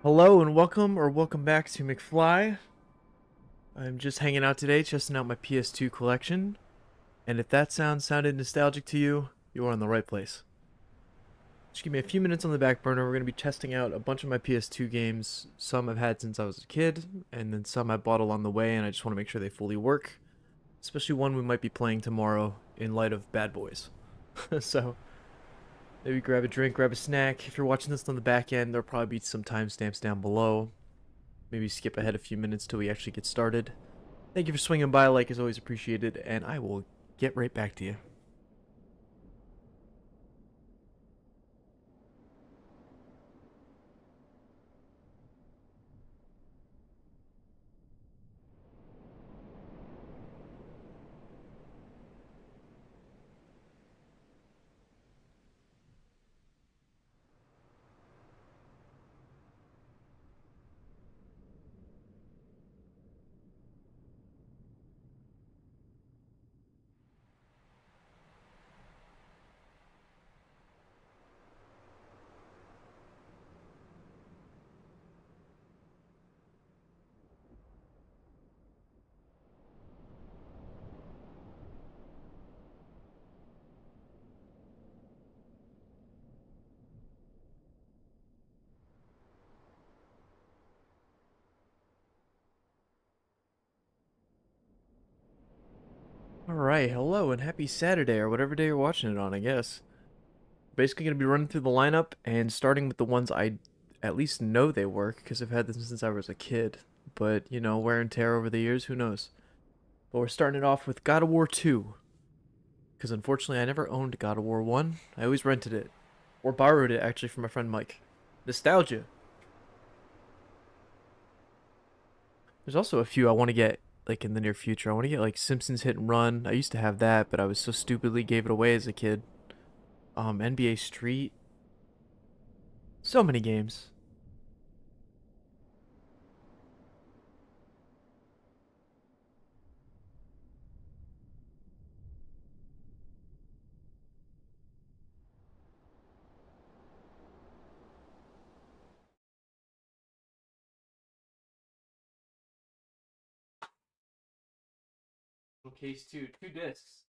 Hello and welcome back to McFly. I'm just hanging out today, testing out my PS2 collection. And if that sounded nostalgic to you, you are in the right place. Just give me a few minutes on the back burner. We're going to be testing out a bunch of my PS2 games. Some I've had since I was a kid, and then some I bought along the way, and I just want to make sure they fully work. Especially one we might be playing tomorrow in light of Bad Boys. So, maybe grab a drink, grab a snack. If you're watching this on the back end, there'll probably be some timestamps down below. Maybe skip ahead a few minutes till we actually get started. Thank you for swinging by. Like is always appreciated, and I will get right back to you. Alright, hello and happy Saturday, or whatever day you're watching it on, I guess. Basically going to be running through the lineup and starting with the ones I at least know they work, because I've had them since I was a kid. But, you know, wear and tear over the years, who knows. But we're starting it off with God of War 2. Because unfortunately I never owned God of War 1. I always rented it. Or borrowed it, actually, from my friend Mike. Nostalgia. There's also a few I want to get like in the near future. I want to get like Simpsons Hit and Run. I used to have that, but I was so stupidly gave it away as a kid. NBA Street. So many games. Case two discs.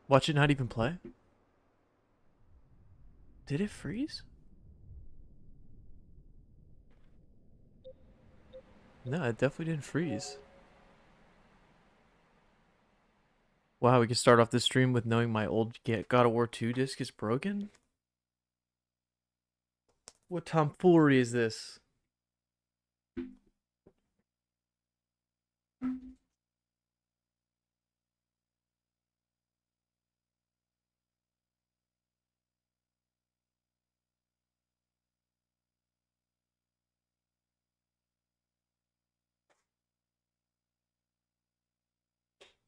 Watch it not even play? Did it freeze? No, it definitely didn't freeze. Wow, we can start off this stream with knowing my old God of War 2 disc is broken? What tomfoolery is this?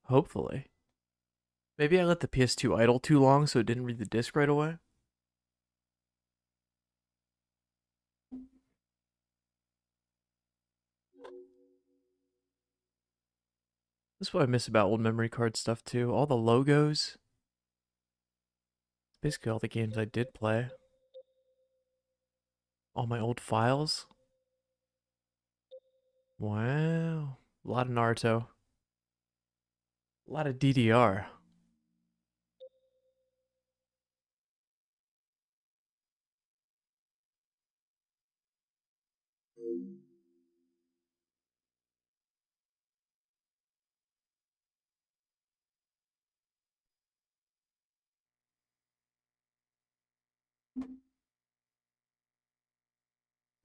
Hopefully. Maybe I let the PS2 idle too long so it didn't read the disc right away? This is what I miss about old memory card stuff too. All the logos. Basically all the games I did play. All my old files. Wow. A lot of Naruto. A lot of DDR.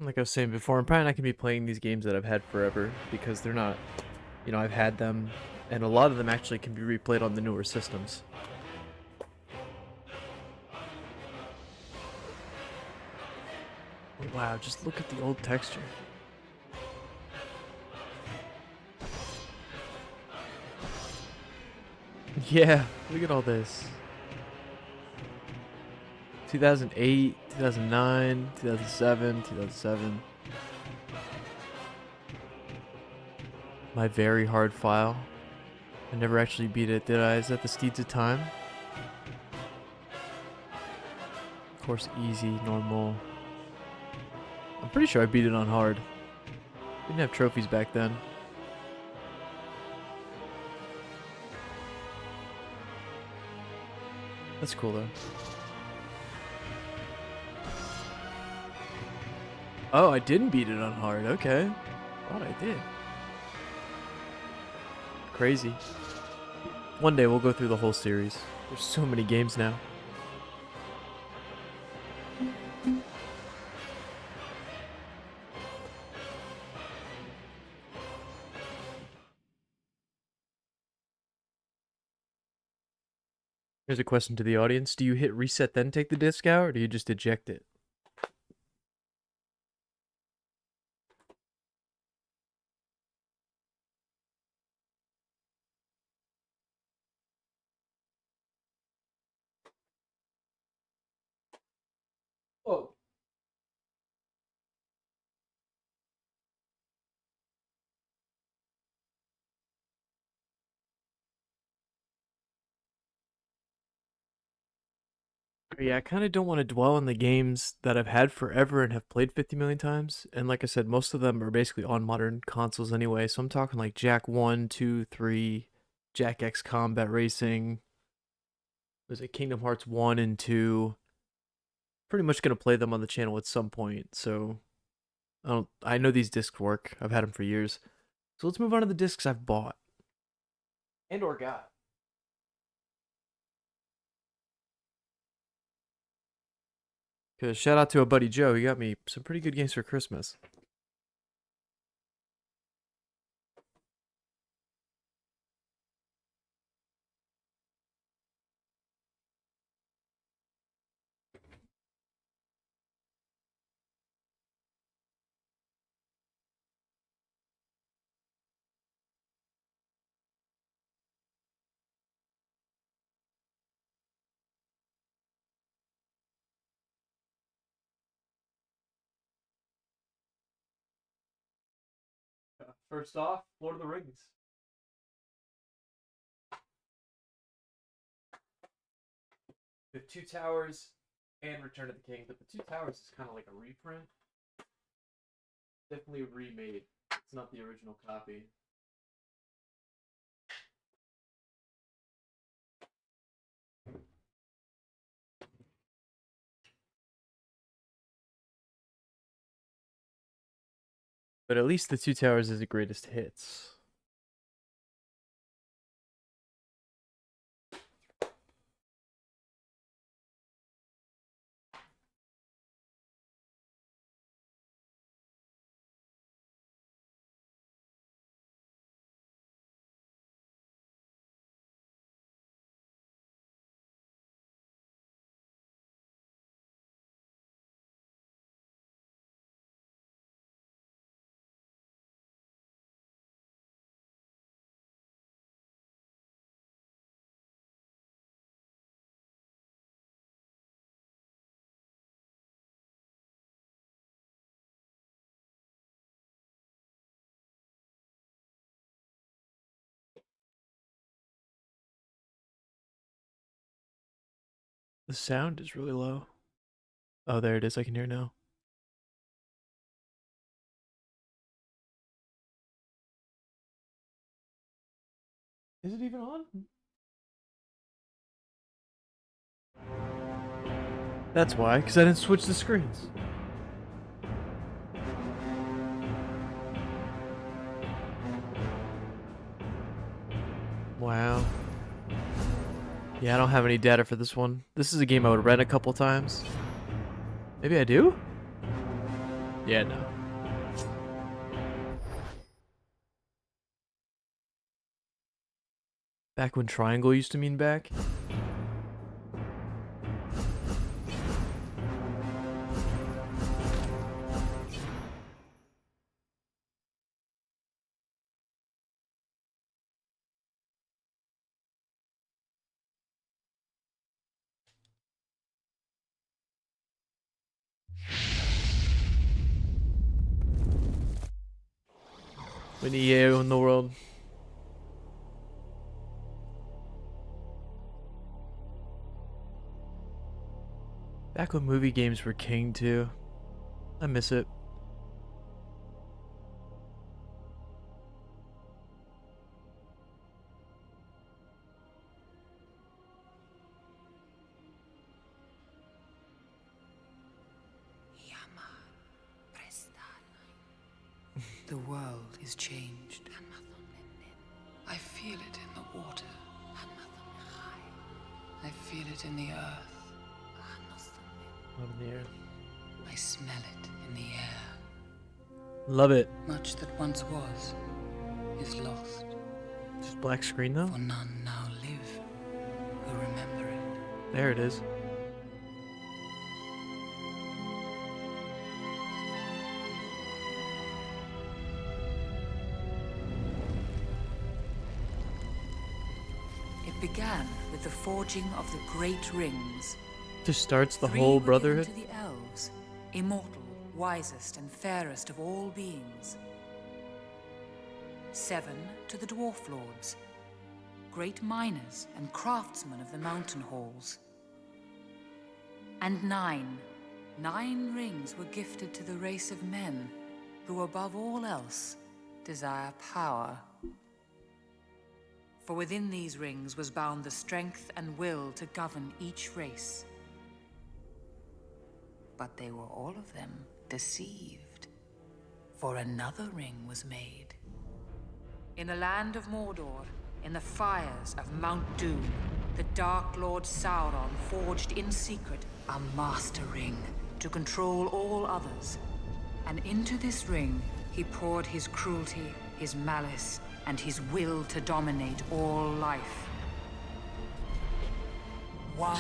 Like I was saying before, I'm probably not going to be playing these games that I've had forever because they're not, you know, I've had them and a lot of them actually can be replayed on the newer systems. Wow, just look at the old texture. Yeah, look at all this. 2008, 2009, 2007, 2007. My very hard file. I never actually beat it, did I? Is that the Steeds of Time? Of course, easy, normal. I'm pretty sure I beat it on hard. Didn't have trophies back then. That's cool though. Oh, I didn't beat it on hard. Okay. Thought I did. Crazy. One day we'll go through the whole series. There's so many games now. Here's a question to the audience. Do you hit reset then take the disc out, or do you just eject it? Oh. Yeah, I kind of don't want to dwell on the games that I've had forever and have played 50 million times. And like I said, most of them are basically on modern consoles anyway. So I'm talking like Jak 1, 2, 3, Jak X Combat Racing. Was it Kingdom Hearts 1 and 2? Pretty much going to play them on the channel at some point. So I know these discs work. I've had them for years. So let's move on to the discs I've bought. And or got. Because shout out to a buddy Joe. He got me some pretty good games for Christmas. First off, Lord of the Rings. The Two Towers and Return of the King. But the Two Towers is kind of like a reprint. Definitely remade. It's not the original copy. But at least the Two Towers is the greatest hits. The sound is really low. Oh, there it is. I can hear now. Is it even on? That's why, because I didn't switch the screens. Wow. Yeah, I don't have any data for this one. This is a game I would rent a couple times. Maybe I do? Yeah, no. Back when triangle used to mean back? when EA owned the world. Back when movie games were king too. I miss it. The world is changed. I feel it in the water. I feel it in the earth. Up in the air. I smell it in the air. Love it. Much that once was is lost. Just black screen though? For none now live who remember it. There it is. It began with the forging of the great rings. Just starts the 3 whole were given brotherhood. to the elves, immortal, wisest and fairest of all beings. 7 to the dwarf lords, great miners and craftsmen of the mountain halls. And 9 rings were gifted to the race of men, who above all else desire power. For within these rings was bound the strength and will to govern each race. But they were all of them deceived, for another ring was made. In the land of Mordor, in the fires of Mount Doom, the Dark Lord Sauron forged in secret a master ring to control all others. And into this ring he poured his cruelty, his malice, and his will to dominate all life.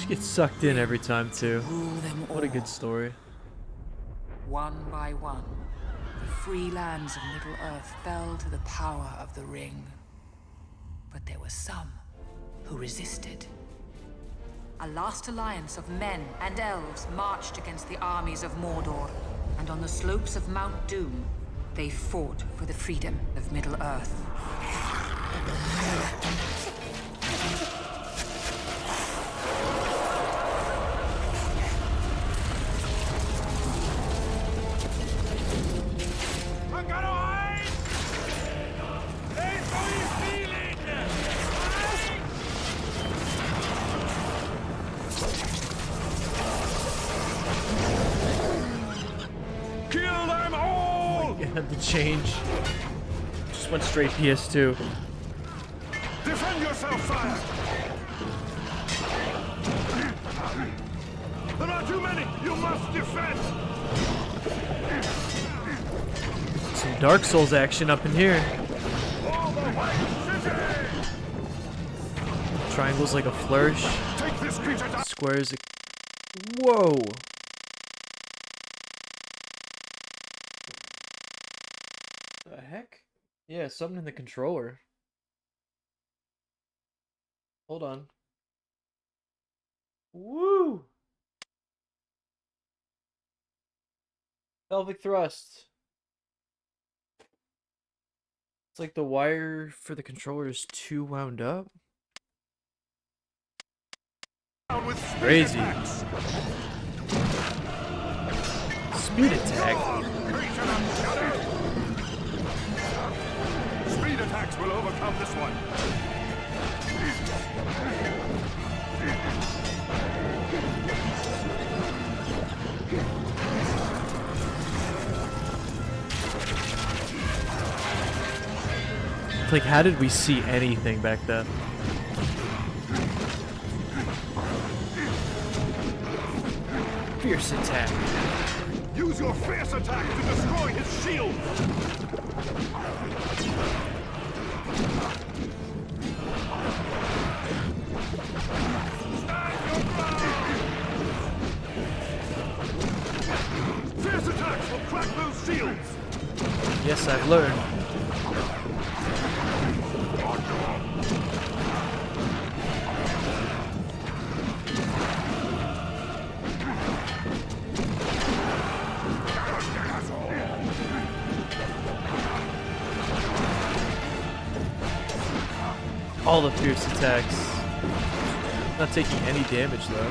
She gets sucked in every time too. Rule them all. What a good story. One by one, the free lands of Middle-earth fell to the power of the ring. But there were some who resisted. A last alliance of men and elves marched against the armies of Mordor, and on the slopes of Mount Doom, they fought for the freedom of Middle-earth. Had to change. Just went straight PS2. Defend yourself, sire! There are too many! You must defend! Some Dark Souls action up in here. All the way, city! Triangles like a flourish. Take this creature down! Squares. Whoa! The heck? Yeah, something in the controller. Hold on. Woo! Pelvic thrust. It's like the wire for the controller is too wound up. With Crazy. attacks. Speed attack. Speed attacks will overcome this one. Like, how did we see anything back then? Fierce attack. Use your fierce attack to destroy his shield. Fierce attacks will crack those shields. Yes, I've learned. All the fierce attacks. Not taking any damage though.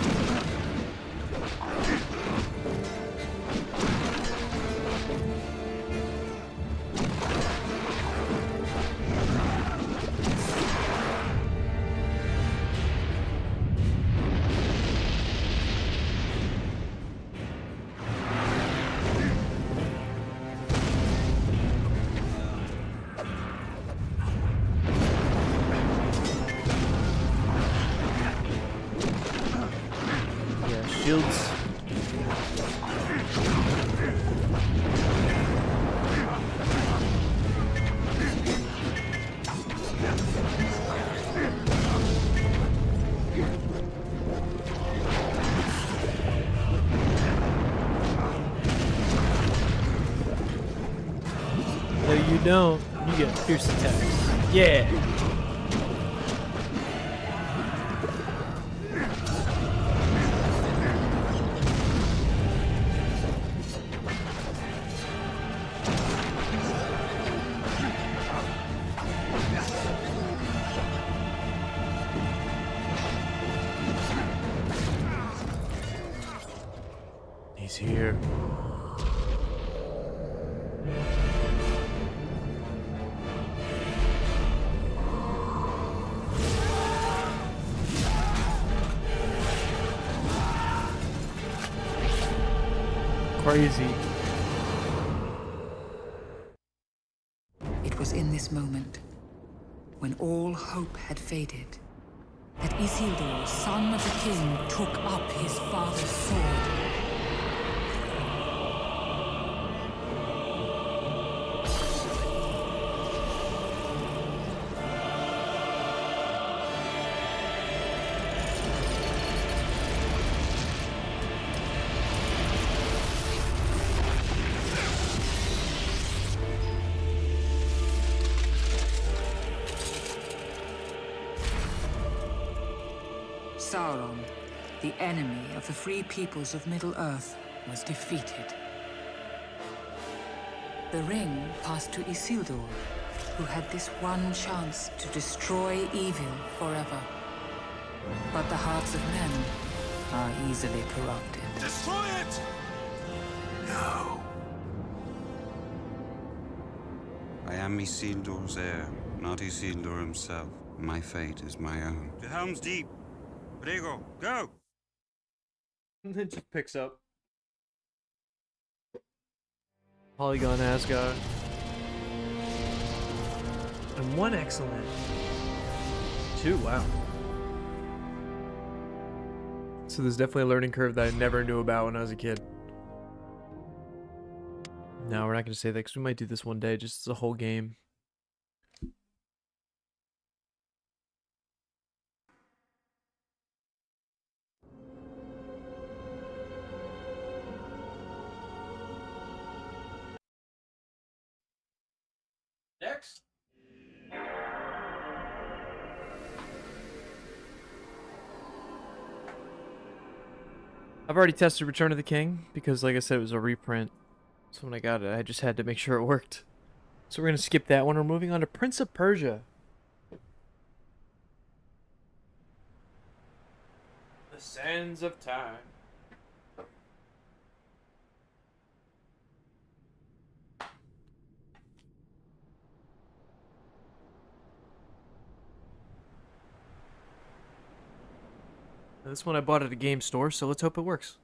Shields. No, you don't. You get fierce attacks. Yeah. He's here. Crazy. It was in this moment, when all hope had faded, that Isildur, son of the king, took up his father's sword. Sauron, the enemy of the free peoples of Middle-earth, was defeated. The ring passed to Isildur, who had this one chance to destroy evil forever. But the hearts of men are easily corrupted. Destroy it! No. I am Isildur's heir, not Isildur himself. My fate is my own. To Helm's Deep! Prego, go! And it just picks up. Polygon Asgard. And 1 excellent. 2, wow. So there's definitely a learning curve that I never knew about when I was a kid. No, we're not going to say that because we might do this one day, just as a whole game. Next. I've already tested Return of the King because, like I said, it was a reprint. So when I got it, I just had to make sure it worked. So we're going to skip that one. We're moving on to Prince of Persia. The Sands of Time. Now, this one I bought at a game store, so let's hope it works.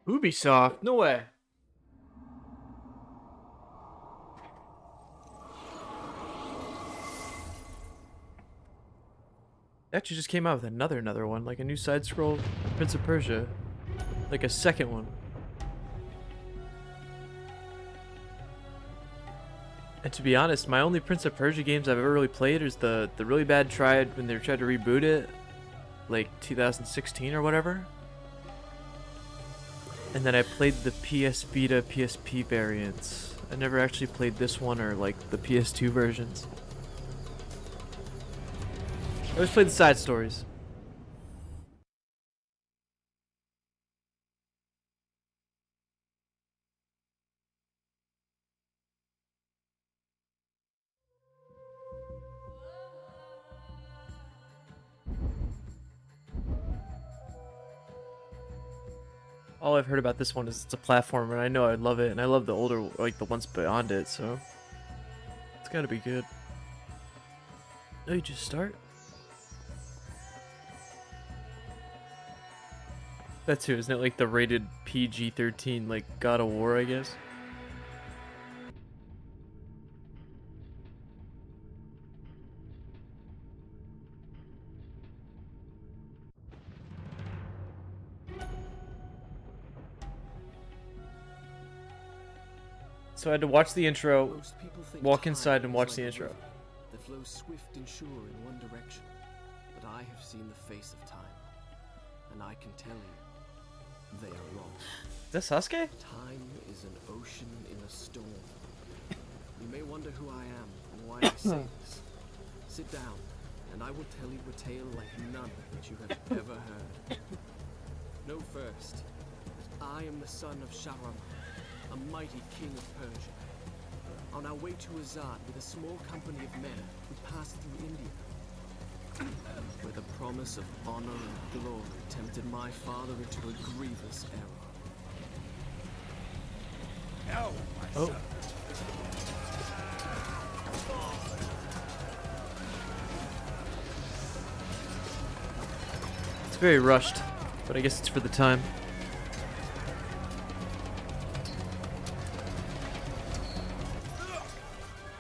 Ubisoft? No way. They actually just came out with another one, like a new side-scroll Prince of Persia. Like a second one. And to be honest, my only Prince of Persia games I've ever really played is the really bad tried when they tried to reboot it, like 2016 or whatever. And then I played the PS Vita, PSP variants. I never actually played this one or like the PS2 versions. I always played the side stories. All I've heard about this one is it's a platformer, and I know I'd love it, and I love the older, like the ones beyond it, so it's gotta be good. Oh, you just start? That too, isn't it like the rated PG-13, like God of War, I guess? So I had to watch the intro, walk inside and watch the intro. That flows swift and sure in one direction, but I have seen the face of time, and I can tell you, they are wrong. Is that Sasuke? Time is an ocean in a storm. You may wonder who I am and why I say this. Sit down, and I will tell you a tale like none that you have ever heard. Know first that I am the son of Shahram, a mighty king of Persia. On our way to Azad with a small company of men, we passed through India, where the promise of honor and glory tempted my father into a grievous error. No, my Oh. son. It's very rushed, but I guess it's for the time.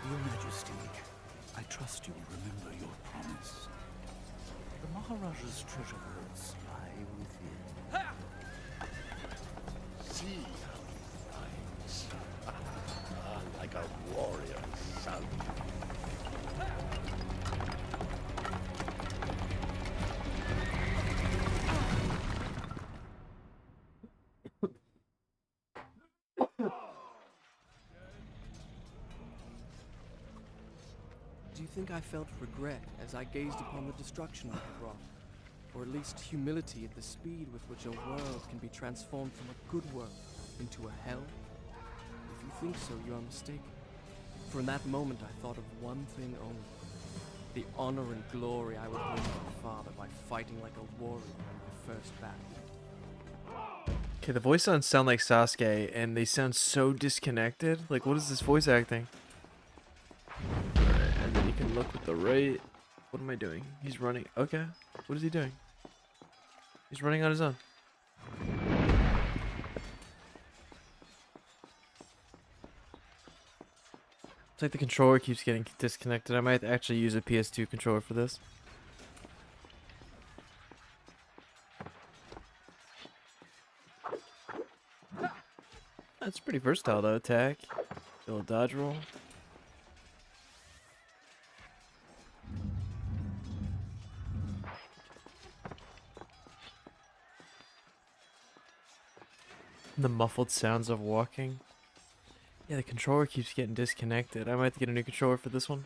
Your Majesty, I trust you will remember your promise. The Maharaja's treasure vaults lie within. See how he rides. Like a warrior son. Do you think I felt regret as I gazed upon the destruction we had wrought? Or at least humility at the speed with which a world can be transformed from a good world into a hell? If you think so, you are mistaken. For in that moment I thought of one thing only. The honor and glory I would bring my father by fighting like a warrior in the first battle. Okay, the voice sounds sound like Sasuke, and they sound so disconnected. Like, what is this voice acting? Alright, and then you can look with the right. What am I doing? He's running. Okay. What is he doing? He's running on his own. It's like the controller keeps getting disconnected. I might actually use a PS2 controller for this. That's pretty versatile though. Attack, little dodge roll. The muffled sounds of walking. Yeah, the controller keeps getting disconnected. I might have to get a new controller for this one.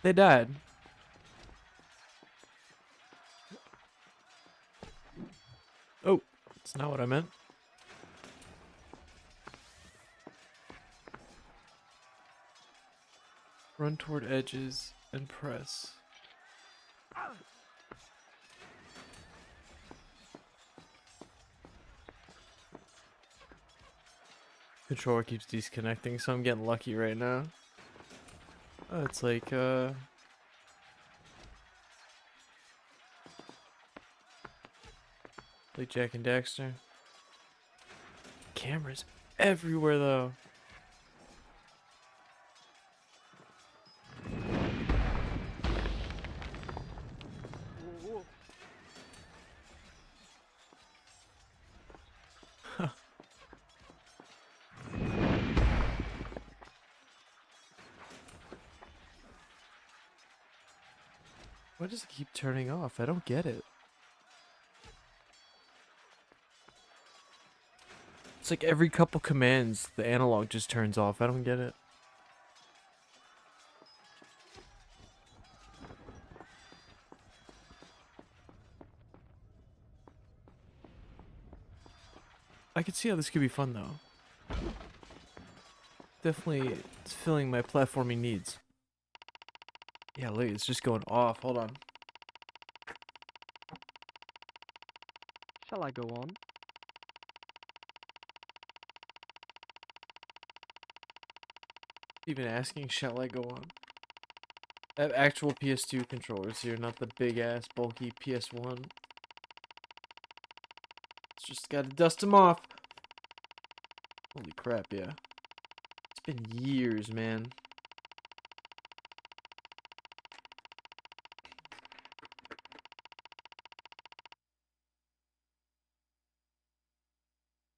They died. Oh, that's not what I meant. Run toward edges and press. Controller keeps disconnecting, so I'm getting lucky right now. Oh, it's like, like Jak And Daxter. Cameras everywhere, though. Why does it keep turning off? I don't get it. It's like every couple commands, the analog just turns off. I don't get it. I could see how this could be fun though. Definitely, it's filling my platforming needs. Yeah, look, it's just going off. Hold on. Shall I go on? Even asking, shall I go on? I have actual PS2 controllers here, not the big ass bulky PS1. It's just gotta dust them off. Holy crap, yeah. It's been years, man.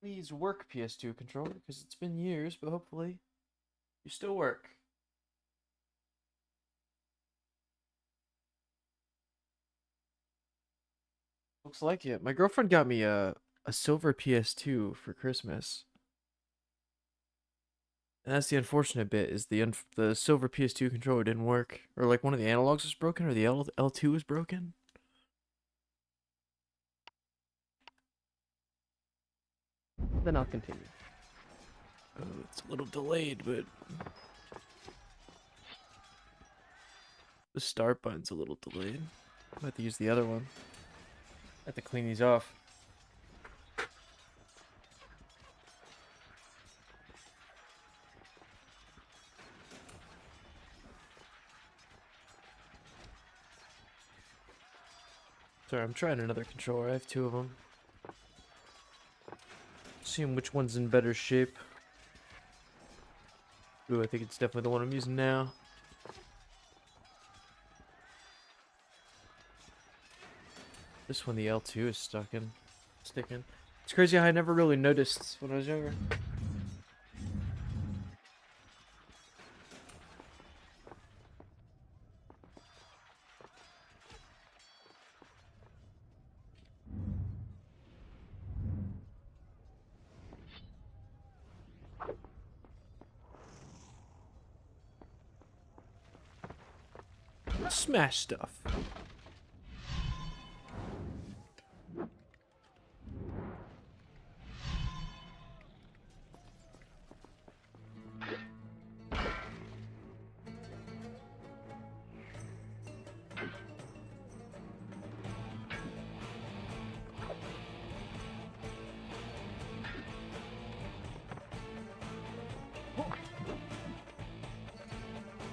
Please work, PS2 controller, because it's been years, but hopefully you still work. Looks like it. My girlfriend got me a silver PS2 for Christmas. And that's the unfortunate bit, is the silver PS2 controller didn't work. Or like one of the analogs was broken, or the L2 was broken. Then I'll continue. Oh, it's a little delayed, but the start button's a little delayed. I have to use the other one. I have to clean these off. Sorry, I'm trying another controller. I have two of them. Seeing which one's in better shape. Ooh, I think it's definitely the one I'm using now. This one, the L2 is sticking. It's crazy how I never really noticed when I was younger. Smash stuff.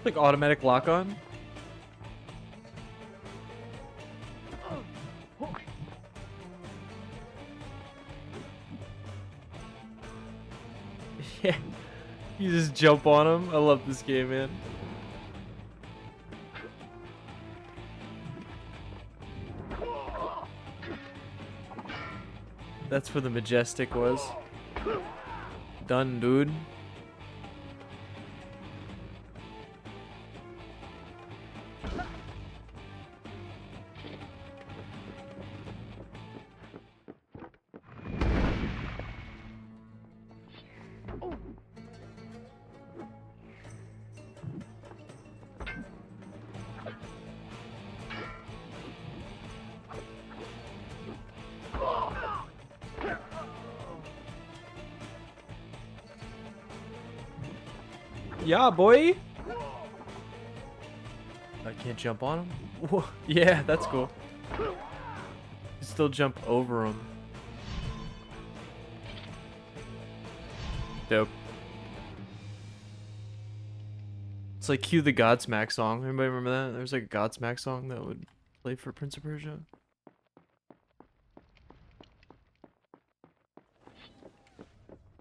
Like automatic lock on. Yeah, you just jump on him. I love this game, man. That's where the Majestic was. Done, dude. Yeah, boy. I can't jump on him. Whoa. Yeah, that's cool. You still jump over him. Dope. It's like cue the Godsmack song. Anybody remember that? There was like a Godsmack song that would play for Prince of Persia.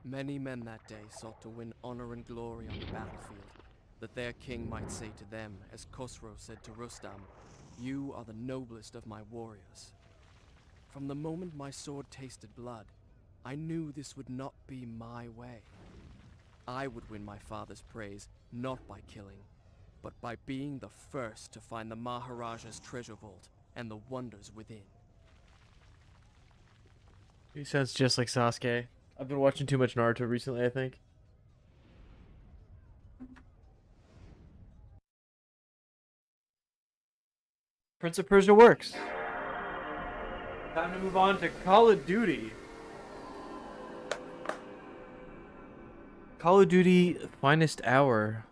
Many men that day sought to win honor and glory on the battlefield, that their king might say to them, as Khosrow said to Rustam, "You are the noblest of my warriors." From the moment my sword tasted blood, I knew this would not be my way. I would win my father's praise, not by killing, but by being the first to find the Maharaja's treasure vault and the wonders within. He sounds just like Sasuke. I've been watching too much Naruto recently, I think. Prince of Persia works. Time to move on to Call of Duty. Call of Duty Finest Hour.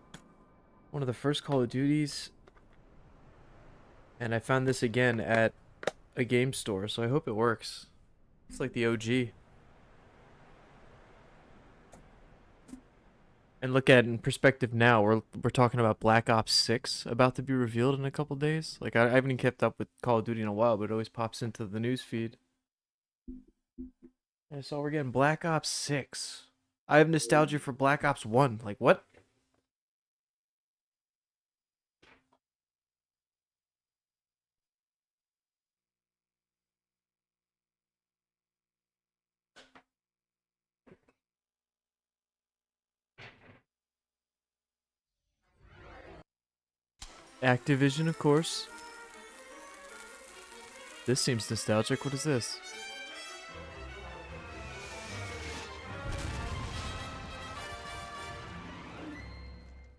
One of the first Call of Duties. And I found this again at a game store, so I hope it works. It's like the OG. And look at it in perspective now. We're talking about Black Ops 6 about to be revealed in a couple days. Like I haven't kept up with Call of Duty in a while, but it always pops into the news feed. And so we're getting Black Ops 6. I have nostalgia for Black Ops 1. Like what? Activision, of course. This seems nostalgic. What is this?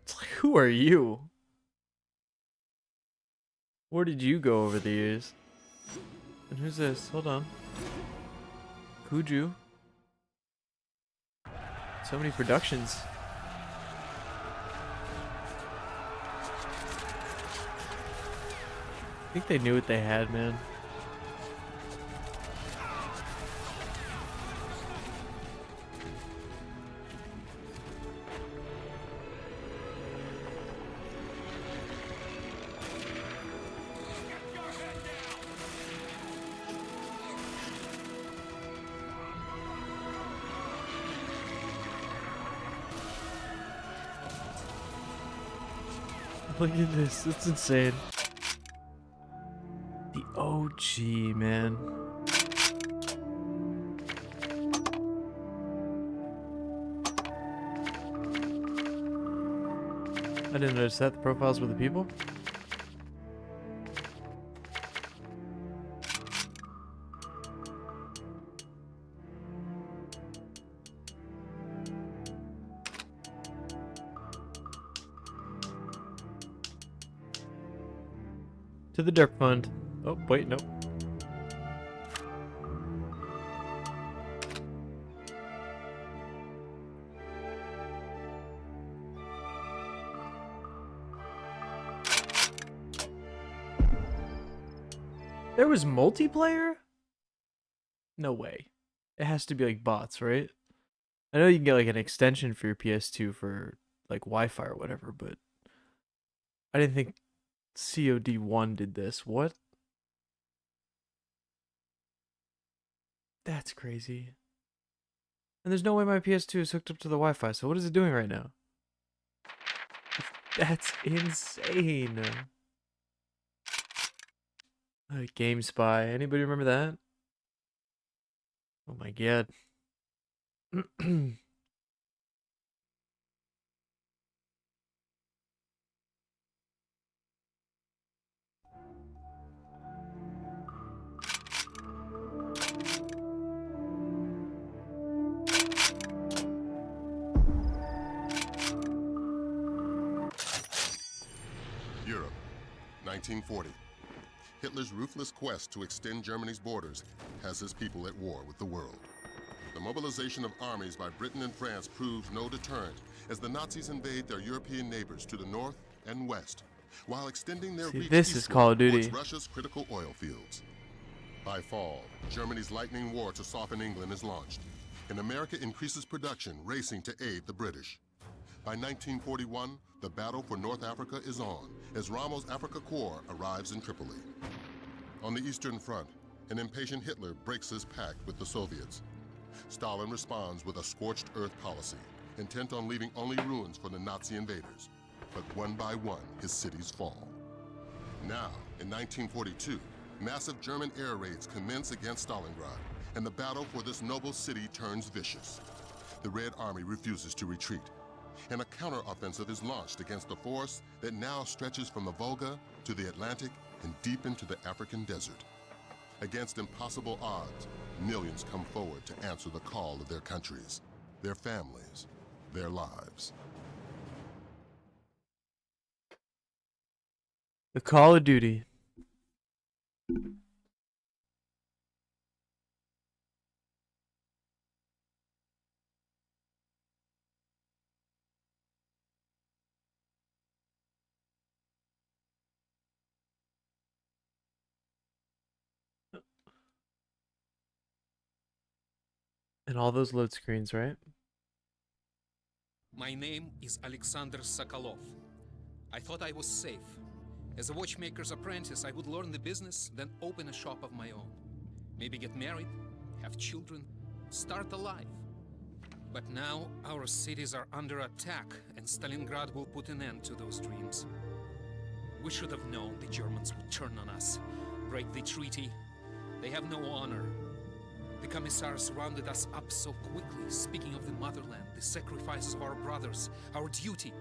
It's like, who are you? Where did you go over the years? And who's this? Hold on. Kuju. So many productions. I think they knew what they had, man. Look at this, it's insane. The OG, man. I didn't notice that. The profiles were the people. To the Derp Fund. Oh, wait, nope. There was multiplayer? No way. It has to be like bots, right? I know you can get like an extension for your PS2 for like Wi-Fi or whatever, but I didn't think COD 1 did this. What? That's crazy. And there's no way my PS2 is hooked up to the Wi-Fi, so what is it doing right now? That's insane. Game Spy. Anybody remember that? Oh my god. Europe, 1940. Hitler's ruthless quest to extend Germany's borders has his people at war with the world. The mobilization of armies by Britain and France proves no deterrent as the Nazis invade their European neighbors to the north and west, while extending their reach this is Call of Duty. towards Russia's critical oil fields. By fall, Germany's lightning war to soften England is launched, and America increases production, racing to aid the British. By 1941, the battle for North Africa is on, as Rommel's Africa Corps arrives in Tripoli. On the Eastern Front, an impatient Hitler breaks his pact with the Soviets. Stalin responds with a scorched earth policy, intent on leaving only ruins for the Nazi invaders. But one by one, his cities fall. Now, in 1942, massive German air raids commence against Stalingrad, and the battle for this noble city turns vicious. The Red Army refuses to retreat. and a counteroffensive is launched against a force that now stretches from the Volga to the Atlantic and deep into the African desert. Against impossible odds, millions come forward to answer the call of their countries, their families, their lives. The Call of Duty. And all those load screens, right? My name is Alexander Sokolov. I thought I was safe. As a watchmaker's apprentice, I would learn the business, then open a shop of my own. Maybe get married, have children, start a life. But now our cities are under attack, and Stalingrad will put an end to those dreams. We should have known the Germans would turn on us, break the treaty. They have no honor. The commissars rounded us up so quickly, speaking of the motherland, the sacrifices of our brothers, our duty.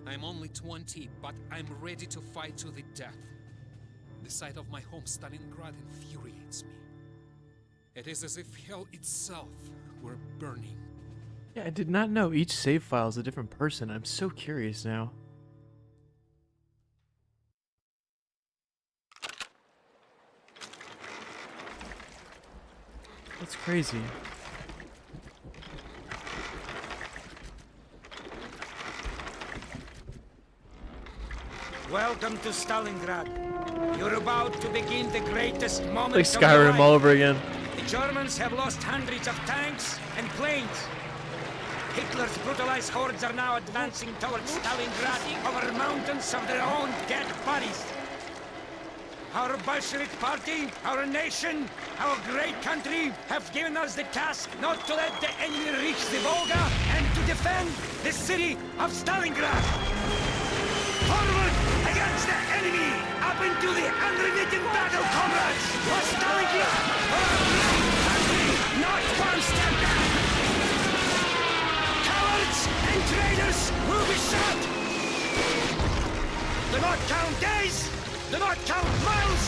I'm only 20, but I'm ready to fight to the death. The sight of my home, Stalingrad, infuriates me. It is as if hell itself were burning. Yeah, I did not know each save file is a different person. I'm so curious now. That's crazy. Welcome to Stalingrad. You're about to begin the greatest moment Like of your Skyrim life. all over again. The Germans have lost hundreds of tanks and planes. Hitler's brutalized hordes are now advancing towards Stalingrad over mountains of their own dead bodies. Our Bolshevik party, our nation, our great country have given us the task not to let the enemy reach the Volga and to defend the city of Stalingrad. Forward against the enemy, up into the unremitting battle, comrades! For Stalingrad, for our great country, not one step back! Cowards and traitors will be shot! Do not count days! Do not count miles!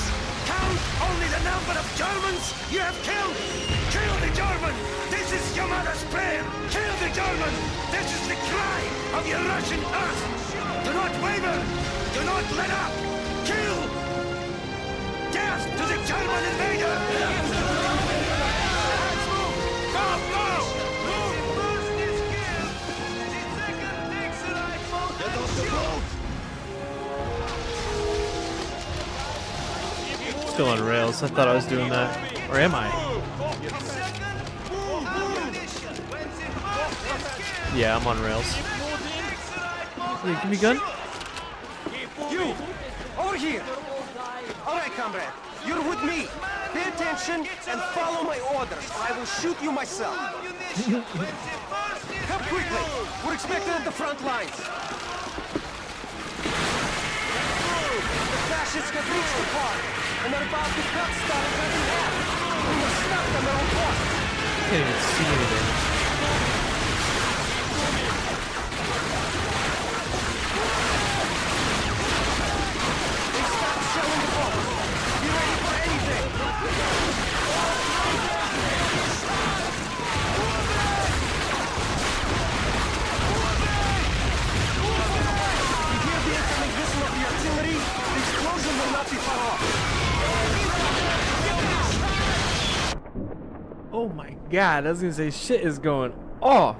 Count only the number of Germans you have killed! Kill the German! This is your mother's prayer! Kill the German! This is the cry of your Russian earth! Do not waver! Do not let up! Kill! Death to the German invader! Go! First is killed! The second takes a rifle and shoots! Still on rails. I thought I was doing that. Or am I? Yeah, I'm on rails. Hey, give me a gun. You! Over here! Alright, comrade. You're with me. Pay attention and follow my orders, or I will shoot you myself. Come quickly! We're expected at the front lines. The fascists have reached the park, and are about to cut Stalingrad in half. We must stop them at all costs. I can't even see anything. Shelling the boat. Be ready for anything. You hear the incoming whistle of the artillery? The explosion will not be far off. Oh my god, I was gonna say shit is going off.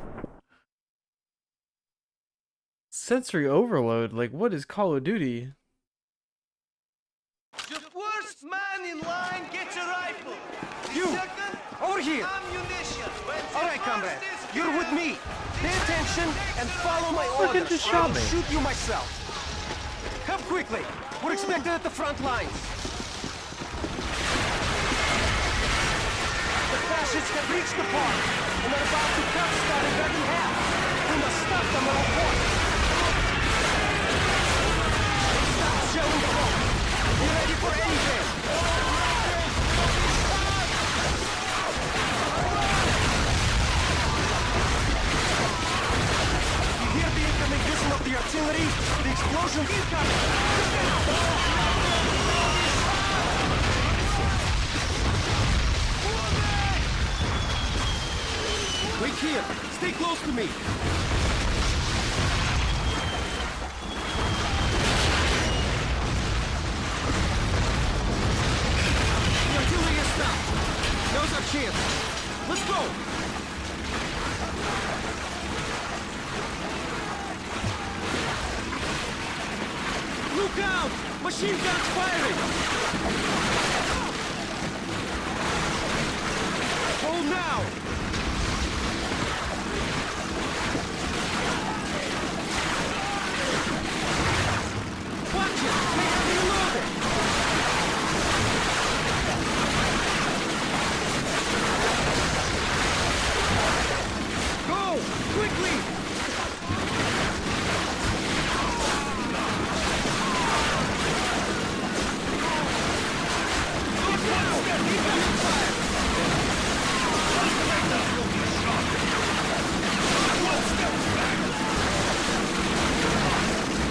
Sensory overload, like what is Call of Duty? The first man in line gets a rifle. You! Over here! Alright, comrade. You're with me. Pay attention and follow my Fucking orders, just or I shot will me. shoot you myself. Come quickly. We're expected at the front lines. The fascists have reached the park and are about to cut Stalingrad in half. We must stop them at all costs. Stop shelling the boat. Be ready for anything. You hear The explosion incoming! Wait here! Stay close to me! The artillery is stopped! Now's our chance! Let's go! Look out! Machine guns firing! Hold now! Watch it! They have reloaded! Go! Quickly!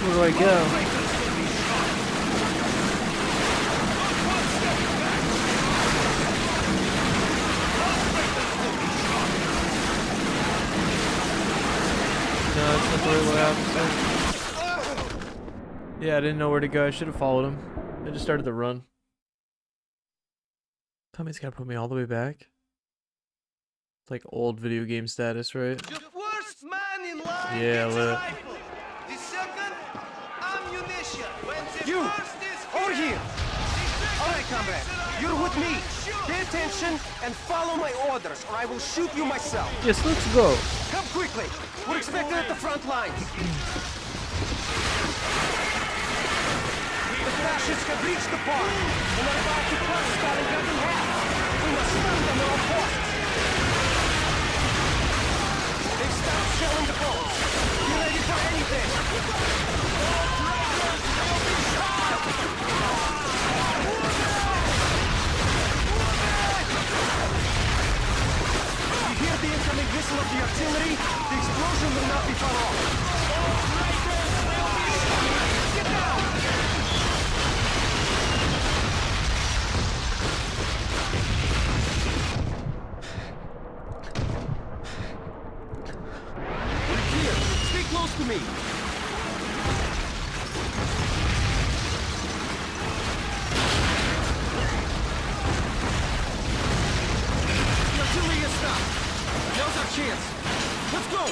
Where do I go? No, that's not the right way out. Yeah, I didn't know where to go. I should have followed him. I just started the run. Tell me he's gotta put me all the way back. It's like old video game status, right? The first man in line Yeah, gets lit. a rifle. The second, ammunition. When the You! first is Over killed, here! All right, comrade. You're with me. Pay attention and follow my orders, or I will shoot you myself. Yes, let's go. Come quickly. We're expected at the front lines. The fascists have reached the park and are about to cut Stalingrad in half. We must stop them at all costs. They've stopped shelling the boats. Be ready for anything. You hear the incoming whistle of the artillery? The explosion will not be far off. Get down! We're here. Stay close to me. The artillery is stopped. Now's our chance. Let's go!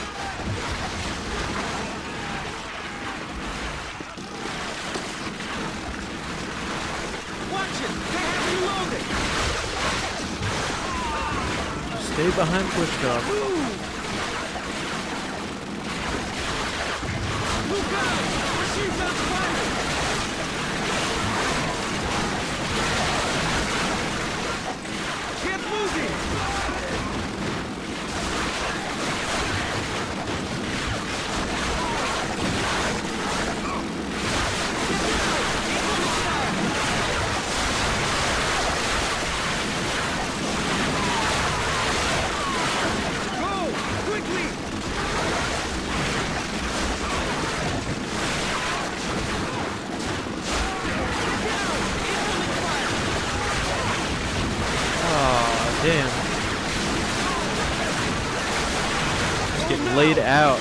Watch it! They have reloaded! Stay behind pushcart. Look out! Machine guns firing! Get moving! Go! Quickly! Aw, damn. Just getting laid out.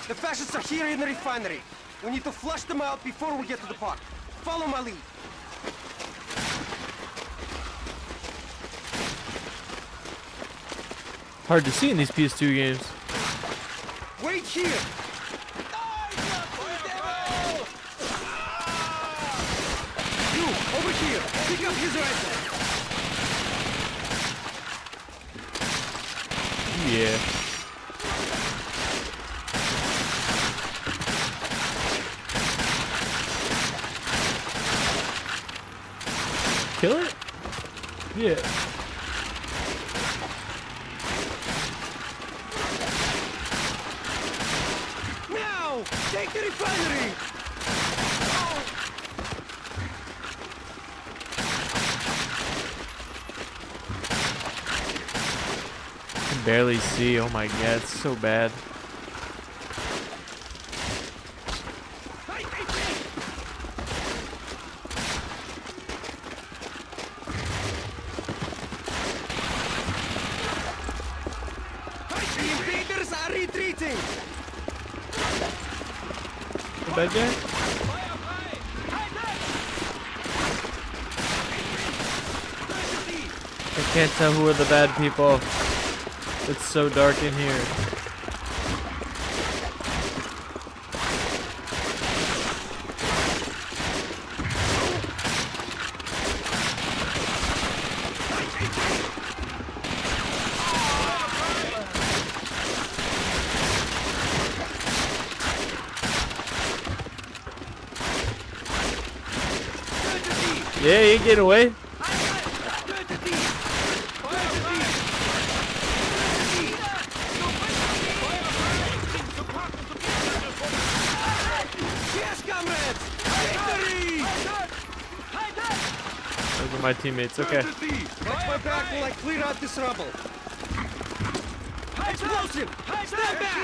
The fascists are here in the refinery. We need to flush them out before we get to the park. Follow my lead. Hard to see in these PS2 games. Wait here! You, over here! Pick up his rifle! Yeah. kill it? Yeah. Now! Take the refinery! I can barely see. Oh my god, it's so bad. The invaders are retreating! The bad guy? I can't tell who are the bad people. It's so dark in here. Yeah, you get away. Those are my teammates. Okay. Watch my back while I clear out this rubble. Explosive! Stand back!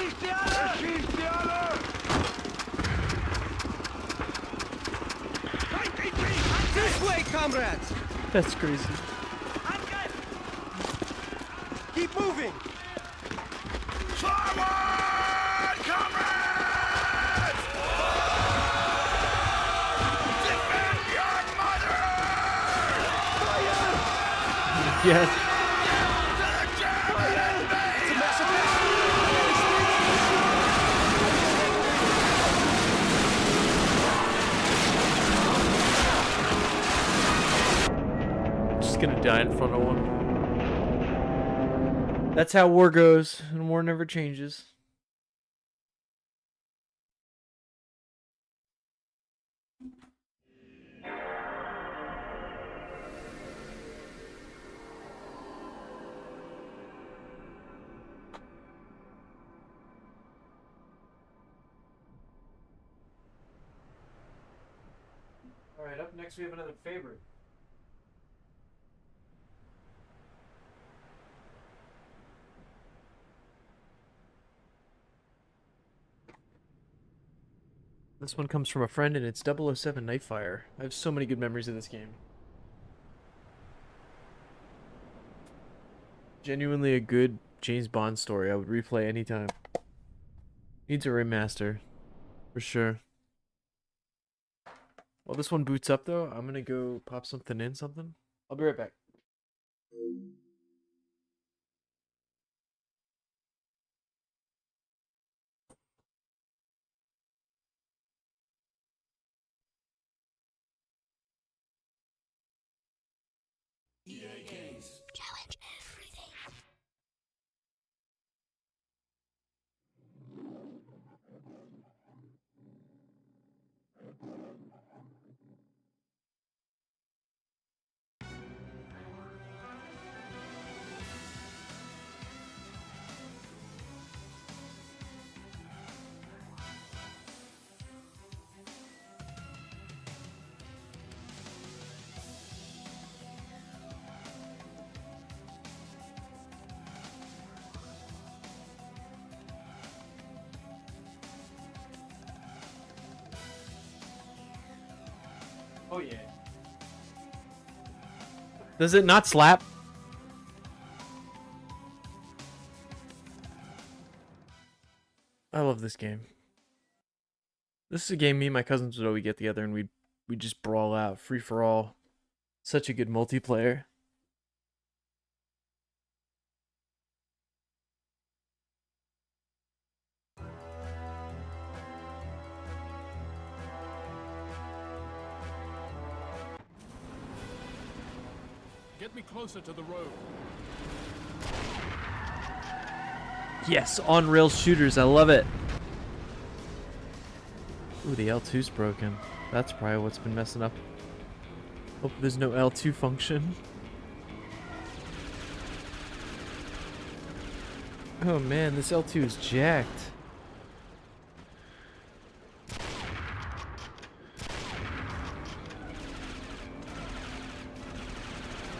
This way, comrades! That's crazy. Keep moving! Forward, comrades! Defend your mother! Yes. Just gonna die in front of one. That's how war goes, and war never changes. Alright, up next we have another favorite. This one comes from a friend, and it's 007 Nightfire. I have so many good memories of this game. Genuinely a good James Bond story I would replay anytime. Needs a remaster. For sure. While this one boots up though, I'm gonna go pop something in something. I'll be right back. Challenge everything. Oh yeah. Does it not slap? I love this game. This is a game me and my cousins would always get together and we'd just brawl out, free for all. Such a good multiplayer. Get me closer to the road. Yes, on-rail shooters, I love it. Ooh, the L2's broken. That's probably what's been messing up. Hope there's no L2 function. Oh man, this L2 is jacked.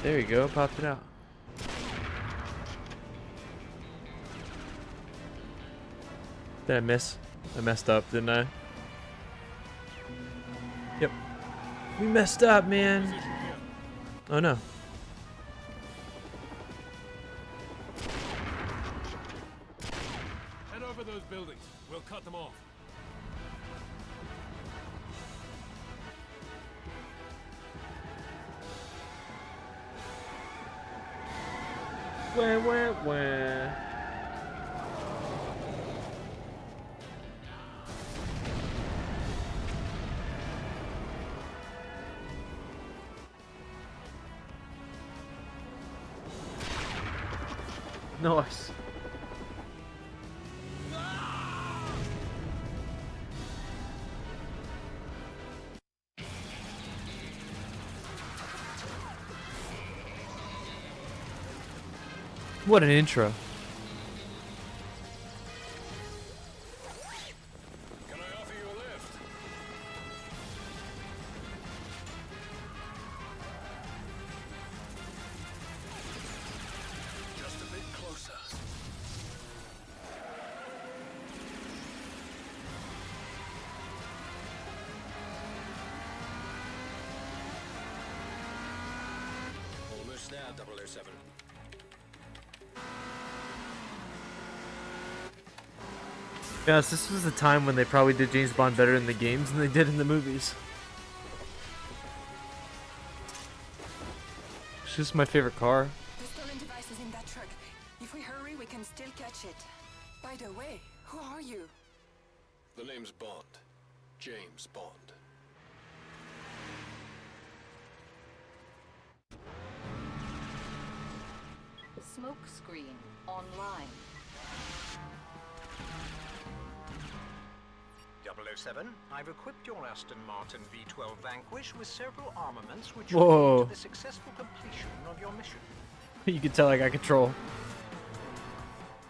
There you go, popped it out. Did I miss? I messed up, didn't I? Yep. We messed up, man. Oh no. Head over those buildings. We'll cut them off. Wah. Nice. What an intro. Can I offer you a lift? Just a bit closer. Almost there, 007. Yes, this was the time when they probably did James Bond better in the games than they did in the movies. It's just my favorite car. The stolen device is in that truck. If we hurry, we can still catch it. By the way, who are you? The name's Bond. James Bond. Smoke screen online. 007, I've equipped your Aston Martin V12 Vanquish with several armaments which Whoa. will lead to the successful completion of your mission. You can tell I got control.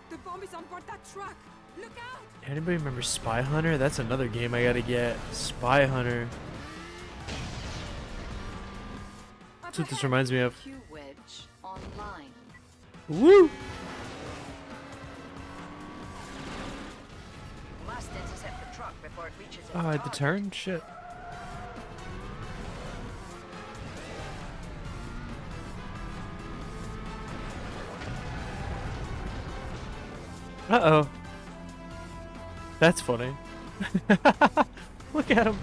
The bomb is on board that truck. Look out! Anybody remember Spy Hunter? That's another game I gotta get. Spy Hunter. That's what this reminds me of. Q-Wedge online. Woo! Must intercept the truck before it reaches its Oh, I had to target. turn? Shit. Uh-oh. That's funny. Look at him.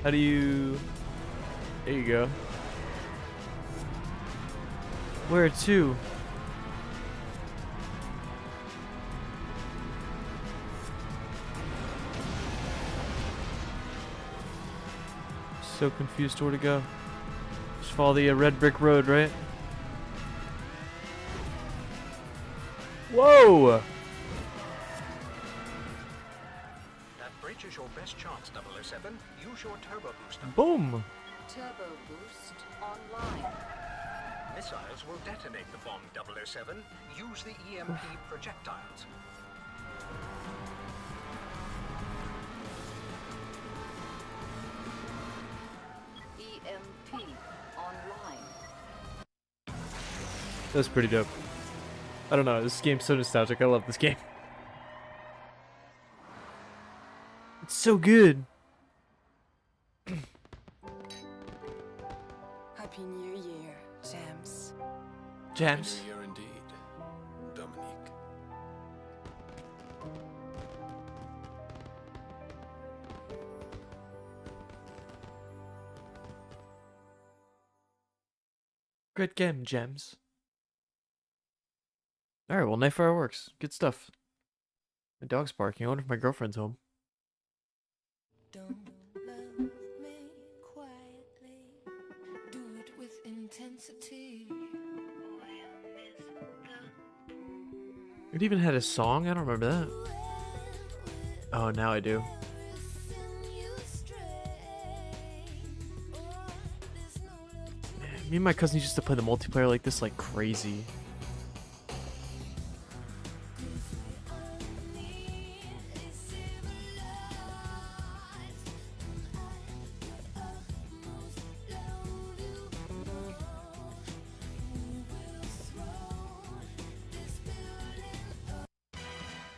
How do you... There you go. Where to? So confused where to go. Just follow the red brick road, right? Whoa! That bridge is your best chance, 007. Use your turbo booster. Boom! Turbo boost online. Missiles will detonate the bomb, 007. Use the EMP projectiles. EMP online. That's pretty dope. I don't know, this game's so nostalgic. I love this game. It's so good. Happy New Year, James. James. Here indeed, Dominique. Great game, Gems. Alright, well, night fireworks. Good stuff. My dog's barking. I wonder if my girlfriend's home. Don't love me quietly. Do it with intensity. It even had a song? I don't remember that. Oh, now I do. Me and my cousin used to play the multiplayer like this like crazy.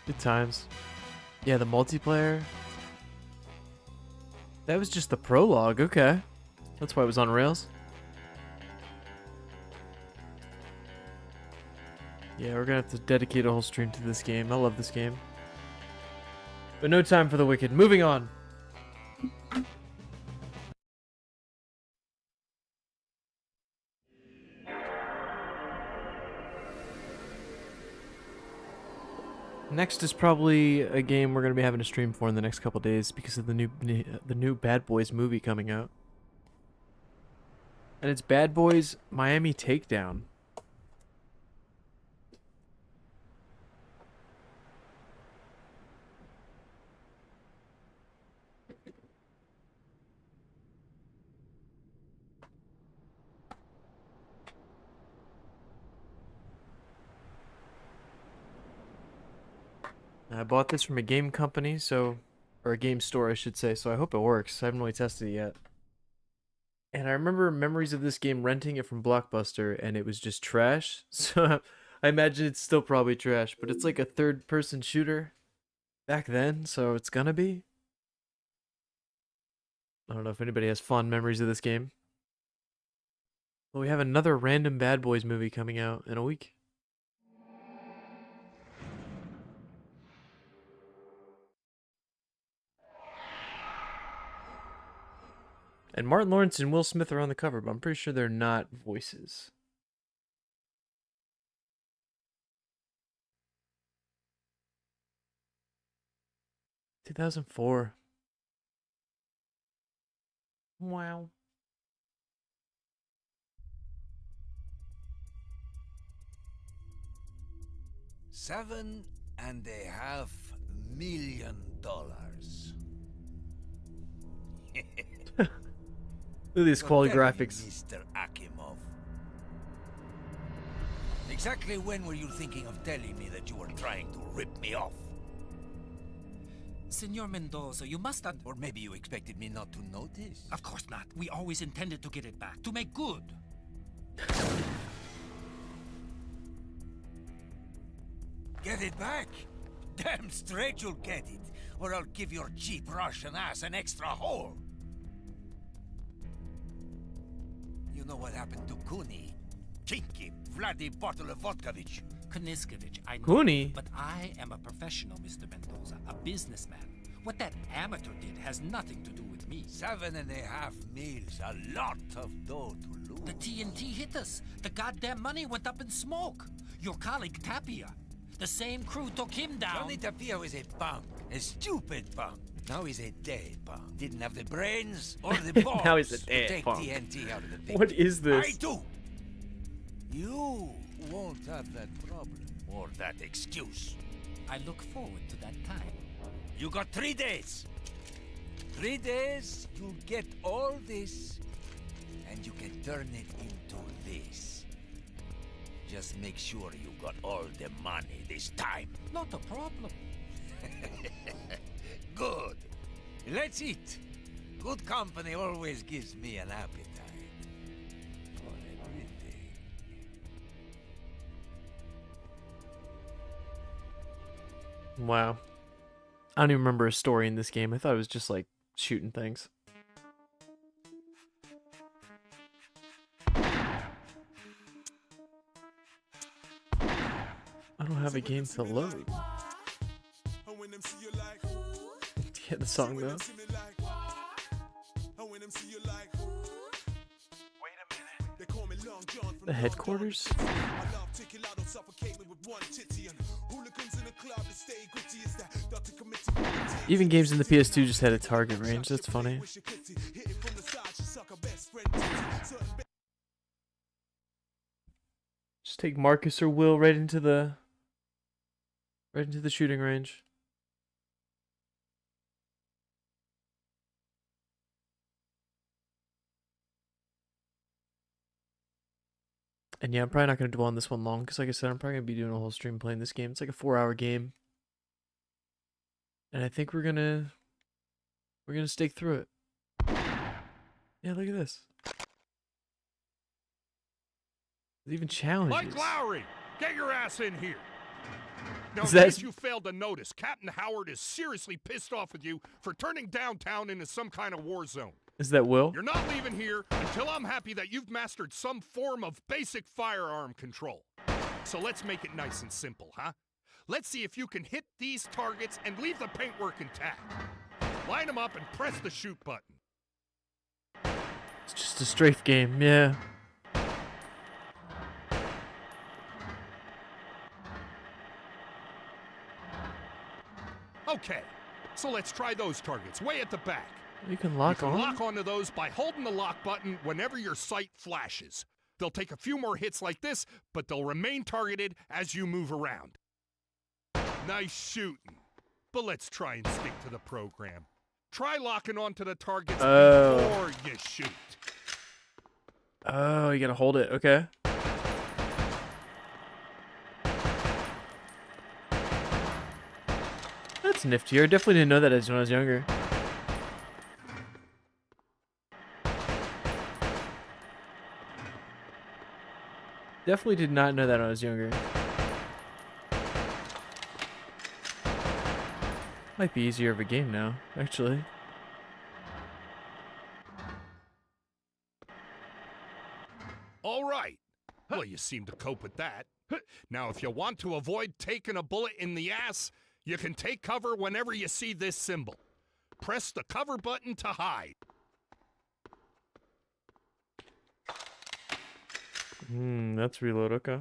Good times. Yeah, the multiplayer. That was just the prologue, okay. That's why it was on rails. Yeah, we're gonna have to dedicate a whole stream to this game. I love this game. But no time for the wicked. Moving on. Next is probably a game we're gonna be having a stream for in the next couple days because of the new Bad Boys movie coming out. And it's Bad Boys Miami Takedown. I bought this from a game company, or a game store, I should say, so I hope it works. I haven't really tested it yet. And I remember memories of this game renting it from Blockbuster, and it was just trash. So I imagine it's still probably trash, but it's like a third-person shooter back then, so it's gonna be. I don't know if anybody has fond memories of this game. Well, we have another random Bad Boys movie coming out in a week. And Martin Lawrence and Will Smith are on the cover, but I'm pretty sure they're not voices. – 2004. Wow. $7.5 million. Look at these quality Tell me, graphics. Mr. Akimov. Exactly when were you thinking of telling me that you were trying to rip me off? Senor Mendoza, you must Or maybe you expected me not to notice? Of course not. We always intended to get it back, to make good. Get it back? Damn straight you'll get it, or I'll give your cheap Russian ass an extra hole. You know what happened to Kuni? Kinky, bloody bottle of vodkavich. Kniskovich, I know. Kuni? But I am a professional, Mr. Mendoza, a businessman. What that amateur did has nothing to do with me. $7.5 million, a lot of dough to lose. The TNT hit us. The goddamn money went up in smoke. Your colleague Tapia, the same crew took him down. Johnny Tapia was a punk, a stupid punk. Now he's a dead punk. Didn't have the brains or the balls Now he's a to dead take punk. TNT out of the picture. What is this? I do. You won't have that problem or that excuse. I look forward to that time. You got 3 days. 3 days, you'll get all this, and you can turn it into this. Just make sure you got all the money this time. Not a problem. Good. Let's eat. Good company always gives me an appetite. For everything. Wow. I don't even remember a story in this game. I thought it was just like shooting things. I don't have a game to load. Yeah, the song though. The headquarters? Even games in the PS2 just had a target range. That's funny. Just take Marcus or Will right into the shooting range. And yeah, I'm probably not going to dwell on this one long because, like I said, I'm probably going to be doing a whole stream playing this game. It's like a 4-hour game. And I think we're gonna stake through it. Yeah, look at this. There's even challenges. Mike Lowry, get your ass in here. Now, Is in that- case you failed to notice, Captain Howard is seriously pissed off with you for turning downtown into some kind of war zone. Is that Will? You're not leaving here until I'm happy that you've mastered some form of basic firearm control. So let's make it nice and simple, huh? Let's see if you can hit these targets and leave the paintwork intact. Line them up and press the shoot button. It's just a strafe game, yeah. Okay, so let's try those targets way at the back. You can lock on? Lock onto those by holding the lock button whenever your sight flashes. They'll take a few more hits like this, but they'll remain targeted as you move around. Nice shooting. But let's try and stick to the program. Try locking onto the targets before you shoot. Oh, you gotta hold it. Okay. That's nifty. I definitely didn't know that when I was younger. Definitely did not know that when I was younger. Might be easier of a game now, actually. All right. Well, you seem to cope with that. Now, if you want to avoid taking a bullet in the ass, you can take cover whenever you see this symbol. Press the cover button to hide. That's reload, okay.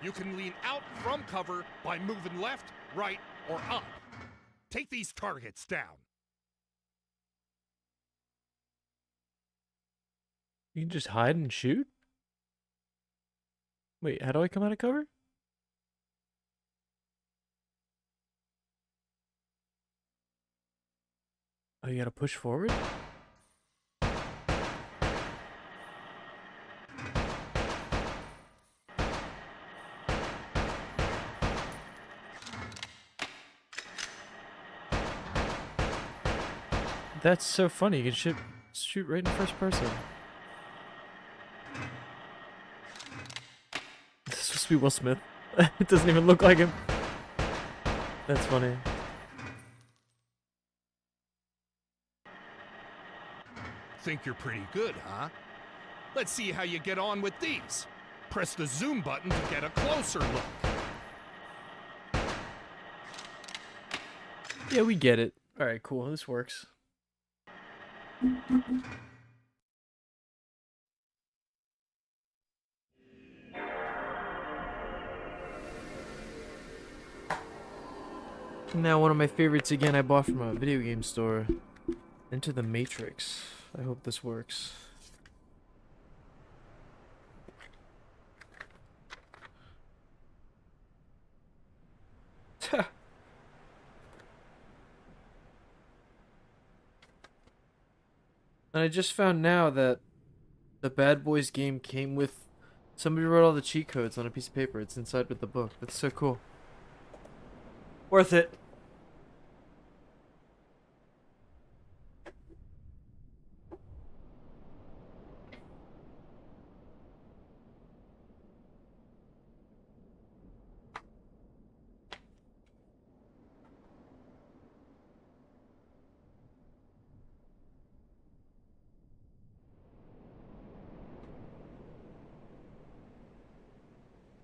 You can lean out from cover by moving left, right, or up. Take these targets down. You can just hide and shoot? Wait, how do I come out of cover? Oh, you gotta push forward? That's so funny. You can shoot right in first person. This is supposed to be Will Smith. It doesn't even look like him. That's funny. Think you're pretty good, huh? Let's see how you get on with these. Press the zoom button to get a closer look. Yeah, we get it. Alright, cool. This works. Now, one of my favorites again I bought from a video game store. Into the Matrix. I hope this works. And I just found now that the Bad Boys game came with... Somebody wrote all the cheat codes on a piece of paper. It's inside with the book. That's so cool. Worth it.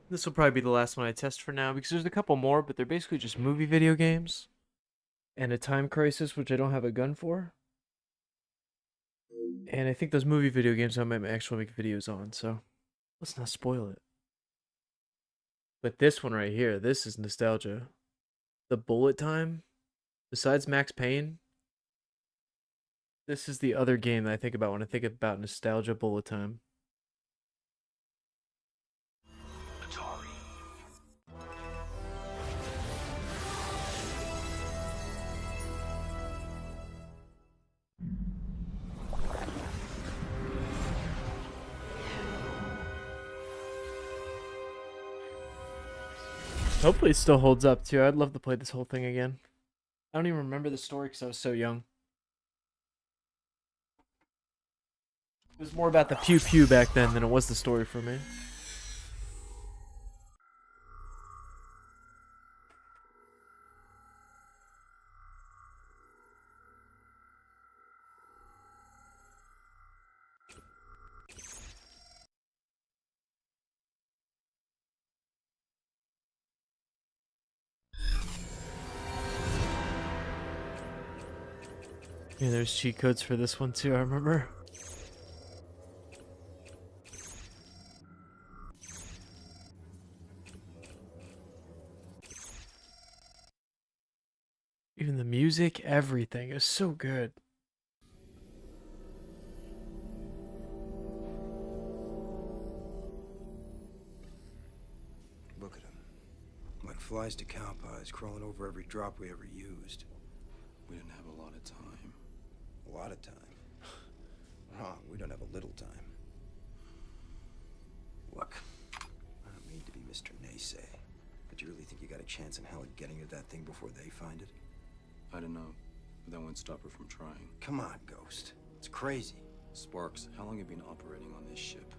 This will probably be the last one I test for now, because there's a couple more, but they're basically just movie video games. And a Time Crisis, which I don't have a gun for. And I think those movie video games I might actually make videos on, so let's not spoil it. But this one right here, this is nostalgia. The Bullet Time, besides Max Payne, this is the other game that I think about when I think about nostalgia. Bullet Time. Hopefully it still holds up too. I'd love to play this whole thing again. I don't even remember the story because I was so young. It was more about the pew pew back then than it was the story for me. Yeah, there's cheat codes for this one too, I remember. Even the music, everything is so good. Look at him. Like flies to cow pies, crawling over every drop we ever used. We didn't have a lot of time. A lot of time. Wrong, we don't have a little time. Look, I don't mean to be Mr. Naysay, but you really think you got a chance in hell at getting to that thing before they find it? I don't know, but that won't stop her from trying. Come on, Ghost. It's crazy. Sparks, how long have you been operating on this ship?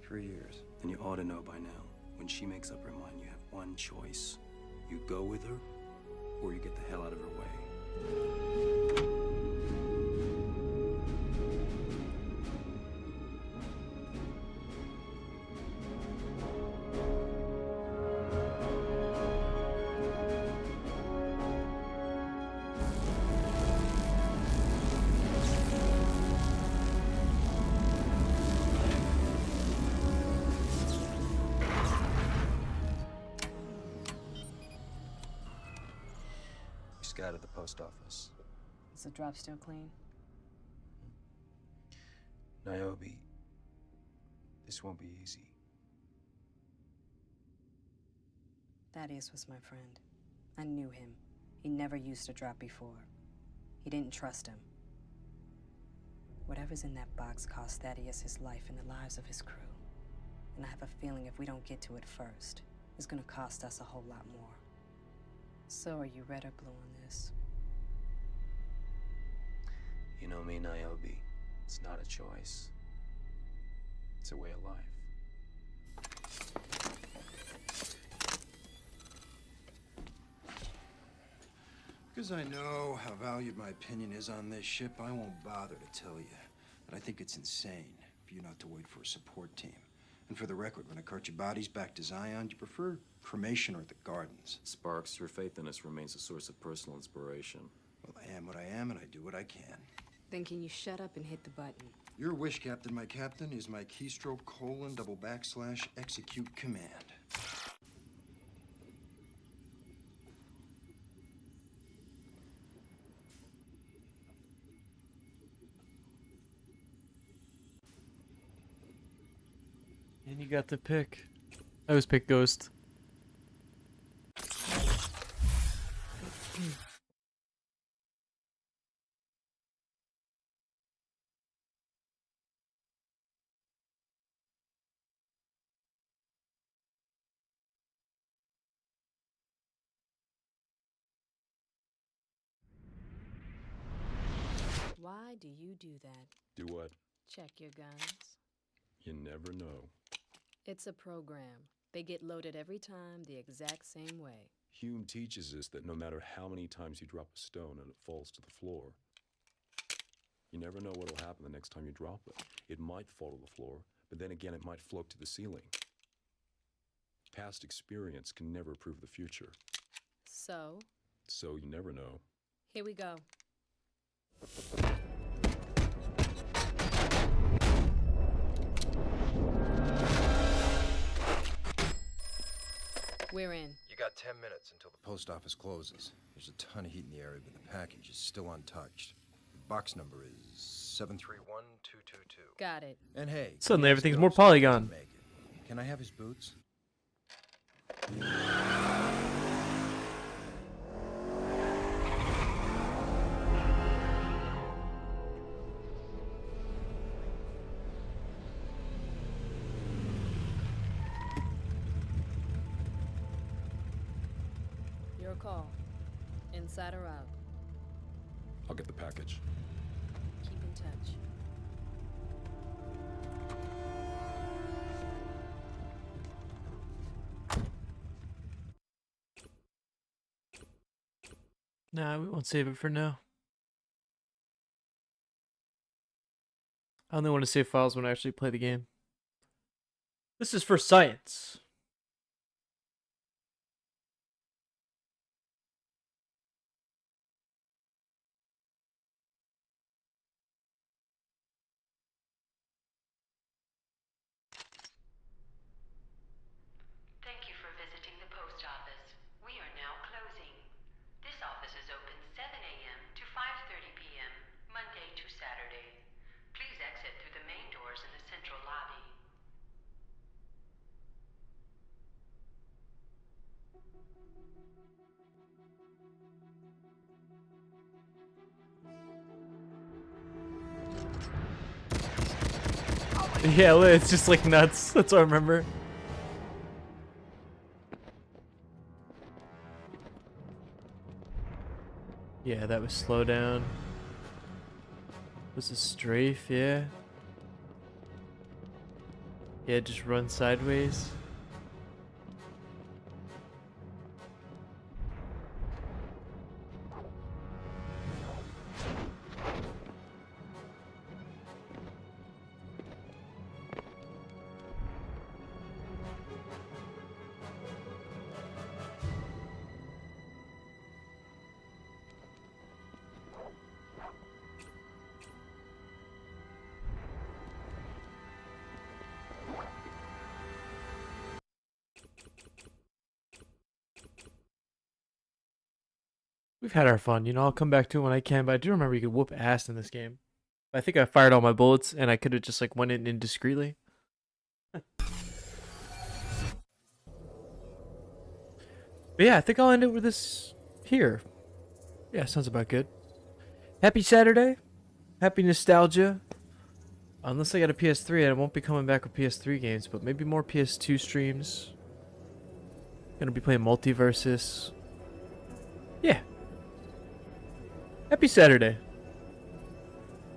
3 years. Then you ought to know by now. When she makes up her mind, you have one choice. You go with her, or you get the hell out of her way. Scouted the post office. Is the drop still clean? Niobe, this won't be easy. Thaddeus was my friend. I knew him. He never used a drop before. He didn't trust him. Whatever's in that box cost Thaddeus his life and the lives of his crew. And I have a feeling if we don't get to it first, it's gonna cost us a whole lot more. So are you red or blue on this? You know me, Niobe. It's not a choice. It's a way of life. Because I know how valued my opinion is on this ship, I won't bother to tell you. But I think it's insane for you not to wait for a support team. And for the record, when I cart your bodies back to Zion, do you prefer cremation or the gardens? Sparks, your faith in us remains a source of personal inspiration. Well, I am what I am, and I do what I can. Then can you shut up and hit the button? Your wish, Captain. My captain is my keystroke : / execute command. And you got to pick. I always pick Ghost. Why do you do that? Do what? Check your guns. You never know. It's a program. They get loaded every time the exact same way. Hume teaches us that no matter how many times you drop a stone and it falls to the floor, you never know what'll happen the next time you drop it. It might fall to the floor, but then again it might float to the ceiling. Past experience can never prove the future. So you never know. here we go. We're in. You got 10 minutes until the post office closes. There's a ton of heat in the area, but the package is still untouched. The box number is 731222. Got it. And hey, Suddenly Ghost everything's more doesn't polygon. make it. Can I have his boots? call. Inside or out? I'll get the package. Keep in touch. Nah, we won't save it for now. I only want to save files when I actually play the game. This is for science. Thank you for visiting the post office. We are now closing. This office is open 7 a.m. to 5:30 p.m., Monday to Saturday. Please exit through the main doors in the central lobby. Yeah, it's just like nuts. That's what I remember. Yeah, that was slow down. Was a strafe, yeah. Yeah, just run sideways. We've had our fun, you know, I'll come back to it when I can, but I do remember you could whoop ass in this game. I think I fired all my bullets and I could have just like went in indiscreetly. But yeah, I think I'll end it with this here. Yeah, sounds about good. Happy Saturday. Happy nostalgia. Unless I got a PS3, I won't be coming back with PS3 games, but maybe more PS2 streams. Gonna be playing Multiversus. Yeah. Happy Saturday.